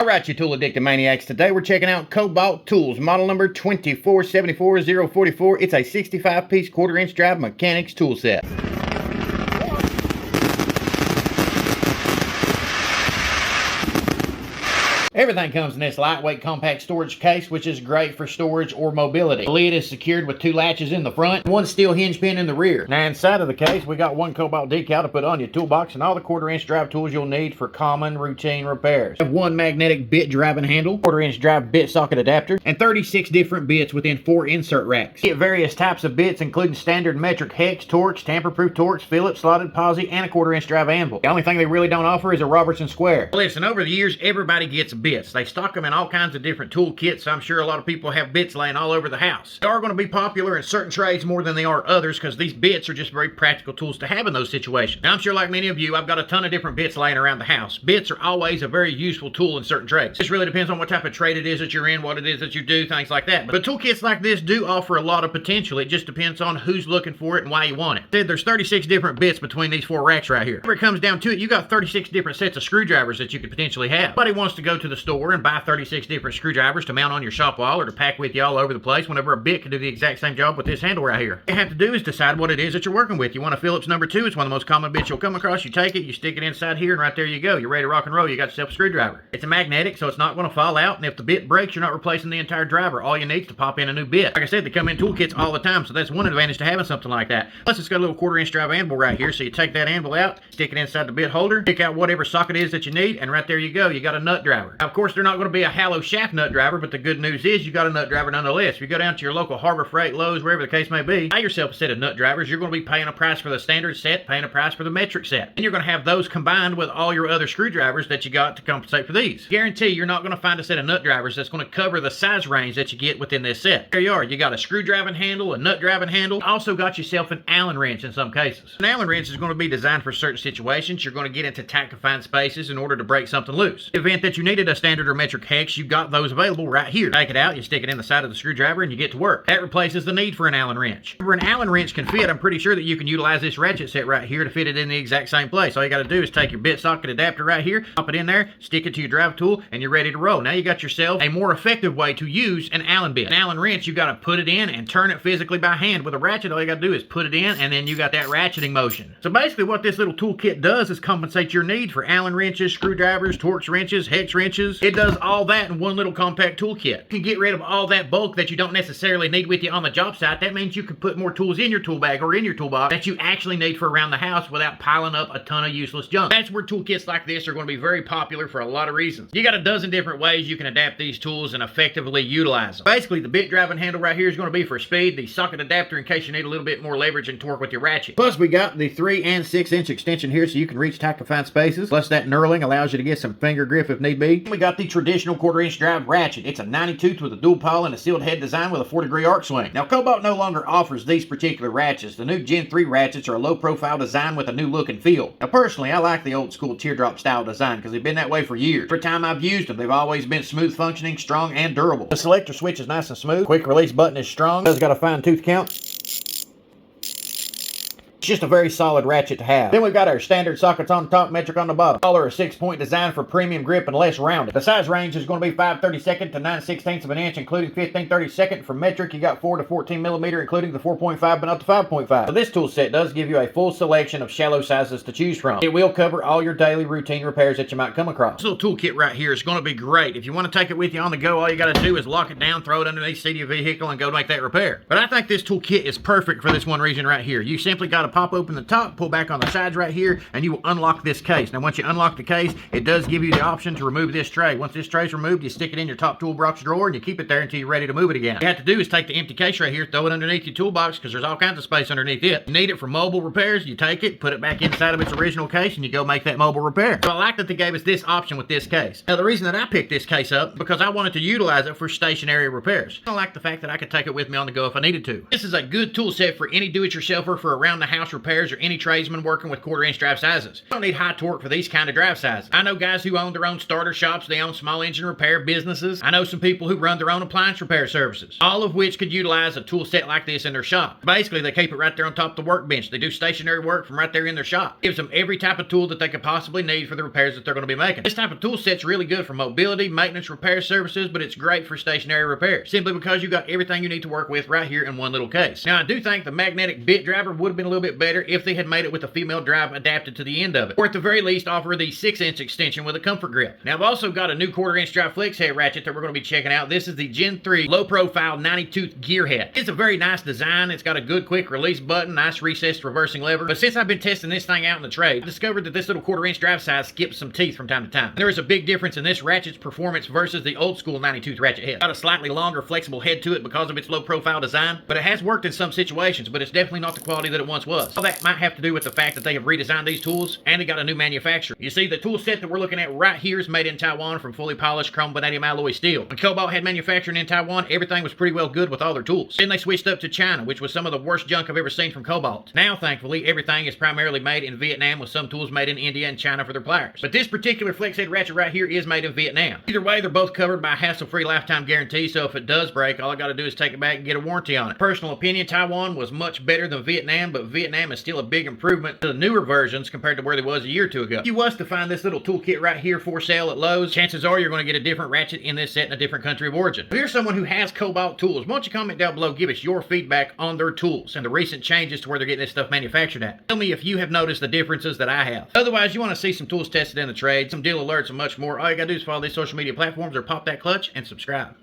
Alright, you tool addicted maniacs, today we're checking out Kobalt Tools, model number 2474044. It's a 65-piece quarter-inch drive mechanics tool set. Everything comes in this lightweight compact storage case, which is great for storage or mobility. The lid is secured with two latches in the front, and one steel hinge pin in the rear. Now inside of the case, we got one Kobalt decal to put on your toolbox and all the quarter-inch drive tools you'll need for common routine repairs. We have one magnetic bit driving handle, quarter-inch drive bit socket adapter, and 36 different bits within 4 insert racks. Get various types of bits, including standard metric hex, Torx, tamper-proof Torx, Phillips, slotted posi, and a quarter-inch drive anvil. The only thing they really don't offer is a Robertson square. Listen, over the years, everybody gets bits. They stock them in all kinds of different tool kits, so I'm sure a lot of people have bits laying all over the house. They are going to be popular in certain trades more than they are others because these bits are just very practical tools to have in those situations. Now, I'm sure like many of you, I've got a ton of different bits laying around the house. Bits are always a very useful tool in certain trades. This really depends on what type of trade it is that you're in, what it is that you do, things like that. But tool kits like this do offer a lot of potential. It just depends on who's looking for it and why you want it. There's 36 different bits between these 4 racks right here. Whenever it comes down to it, you got 36 different sets of screwdrivers that you could potentially have. Nobody wants to go to the store and buy 36 different screwdrivers to mount on your shop wall or to pack with you all over the place whenever a bit can do the exact same job with this handle right here. All you have to do is decide what it is that you're working with. You want a Phillips number 2, it's one of the most common bits you'll come across. You take it, you stick it inside here, and right there you go. You're ready to rock and roll. You got yourself a screwdriver. It's a magnetic, so it's not going to fall out, and if the bit breaks, you're not replacing the entire driver. All you need is to pop in a new bit. Like I said, they come in toolkits all the time, so that's one advantage to having something like that. Plus, it's got a little quarter-inch drive anvil right here, so you take that anvil out, stick it inside the bit holder, pick out whatever socket it is that you need, and right there you go. You got a nut driver. Now, of course, they're not going to be a hollow shaft nut driver, but the good news is you got a nut driver nonetheless. If you go down to your local Harbor Freight, Lowe's, wherever the case may be, buy yourself a set of nut drivers. You're going to be paying a price for the standard set, paying a price for the metric set. And you're going to have those combined with all your other screwdrivers that you got to compensate for these. Guarantee you're not going to find a set of nut drivers that's going to cover the size range that you get within this set. There you are. You got a screw driving handle, a nut driving handle. Also got yourself an Allen wrench in some cases. An Allen wrench is going to be designed for certain situations. You're going to get into tight confined spaces in order to break something loose. In the event that you needed a standard or metric hex, you got those available right here. Take it out, you stick it in the side of the screwdriver, and you get to work. That replaces the need for an Allen wrench. Where an Allen wrench can fit, I'm pretty sure that you can utilize this ratchet set right here to fit it in the exact same place. All you got to do is take your bit socket adapter right here, pop it in there, stick it to your drive tool, and you're ready to roll. Now you got yourself a more effective way to use an Allen bit. An Allen wrench, you got to put it in and turn it physically by hand. With a ratchet, all you got to do is put it in, and then you got that ratcheting motion. So basically what this little toolkit does is compensate your need for Allen wrenches, screwdrivers, Torx wrenches, hex wrenches. It does all that in one little compact toolkit. You can get rid of all that bulk that you don't necessarily need with you on the job site. That means you can put more tools in your tool bag or in your toolbox that you actually need for around the house without piling up a ton of useless junk. That's where toolkits like this are going to be very popular for a lot of reasons. You got a dozen different ways you can adapt these tools and effectively utilize them. Basically, the bit driving handle right here is going to be for speed, the socket adapter in case you need a little bit more leverage and torque with your ratchet. Plus, we got the 3 and 6 inch extension here so you can reach tight confined spaces. Plus, that knurling allows you to get some finger grip if need be. We got the traditional quarter-inch drive ratchet. It's a 90-tooth with a dual pole and a sealed head design with a 4-degree arc swing. Now, Kobalt no longer offers these particular ratchets. The new Gen 3 ratchets are a low-profile design with a new look and feel. Now, personally, I like the old-school teardrop style design because they've been that way for years. Every time I've used them, they've always been smooth functioning, strong, and durable. The selector switch is nice and smooth. Quick release button is strong. It's got a fine tooth count. It's just a very solid ratchet to have. Then we've got our standard sockets on the top, metric on the bottom. All are a 6-point design for premium grip and less rounded. The size range is going to be 5/32 to 9/16 of an inch, including 15/32. For metric, you got 4 to 14 millimeter, including the 4.5, but up to 5.5. So this tool set does give you a full selection of shallow sizes to choose from. It will cover all your daily routine repairs that you might come across. This little toolkit right here is going to be great. If you want to take it with you on the go, all you got to do is lock it down, throw it underneath the seat of your vehicle, and go make that repair. But I think this toolkit is perfect for this one reason right here. You simply got to pop open the top, pull back on the sides right here, and you will unlock this case. Now, once you unlock the case, it does give you the option to remove this tray. Once this tray is removed, you stick it in your top toolbox drawer, and you keep it there until you're ready to move it again. What you have to do is take the empty case right here, throw it underneath your toolbox, because there's all kinds of space underneath it. You need it for mobile repairs, you take it, put it back inside of its original case, and you go make that mobile repair. So I like that they gave us this option with this case. Now, the reason that I picked this case up, because I wanted to utilize it for stationary repairs. I like the fact that I could take it with me on the go if I needed to. This is a good tool set for any do-it-yourselfer for around the house house repairs or any tradesman working with 1/4 inch drive sizes. You don't need high torque for these kind of drive sizes. I know guys who own their own starter shops, they own small engine repair businesses. I know some people who run their own appliance repair services, all of which could utilize a tool set like this in their shop. Basically, they keep it right there on top of the workbench. They do stationary work from right there in their shop. Gives them every type of tool that they could possibly need for the repairs that they're going to be making. This type of tool set's really good for mobility, maintenance, repair services, but it's great for stationary repairs, simply because you got everything you need to work with right here in one little case. Now, I do think the magnetic bit driver would have been a little bit better if they had made it with a female drive adapted to the end of it, or at the very least offer the 6-inch extension with a comfort grip. Now, I've also got a new 1/4 inch drive flex head ratchet that we're going to be checking out. This is the Gen 3 low profile 90-tooth gear head. It's a very nice design. It's got a good quick release button, nice recessed reversing lever. But since I've been testing this thing out in the trade, I discovered that this little 1/4 inch drive size skips some teeth from time to time. There is a big difference in this ratchet's performance versus the old school 90-tooth ratchet head. It's got a slightly longer flexible head to it because of its low profile design, but it has worked in some situations, but it's definitely not the quality that it once was. All that might have to do with the fact that they have redesigned these tools and they got a new manufacturer. You see, the tool set that we're looking at right here is made in Taiwan from fully polished chrome vanadium alloy steel. When Kobalt had manufacturing in Taiwan, everything was pretty well good with all their tools. Then they switched up to China, which was some of the worst junk I've ever seen from Kobalt. Now, thankfully, everything is primarily made in Vietnam, with some tools made in India and China for their pliers. But this particular flex head ratchet right here is made in Vietnam. Either way, they're both covered by a hassle-free lifetime guarantee, so if it does break, all I gotta do is take it back and get a warranty on it. Personal opinion, Taiwan was much better than Vietnam, but Vietnam is still a big improvement to the newer versions compared to where they was a year or two ago. If you was to find this little toolkit right here for sale at Lowe's, chances are you're going to get a different ratchet in this set in a different country of origin. If you're someone who has Kobalt tools, why don't you comment down below, give us your feedback on their tools and the recent changes to where they're getting this stuff manufactured at. Tell me if you have noticed the differences that I have. Otherwise, you want to see some tools tested in the trade, some deal alerts, and much more, all you gotta do is follow these social media platforms or pop that clutch and subscribe.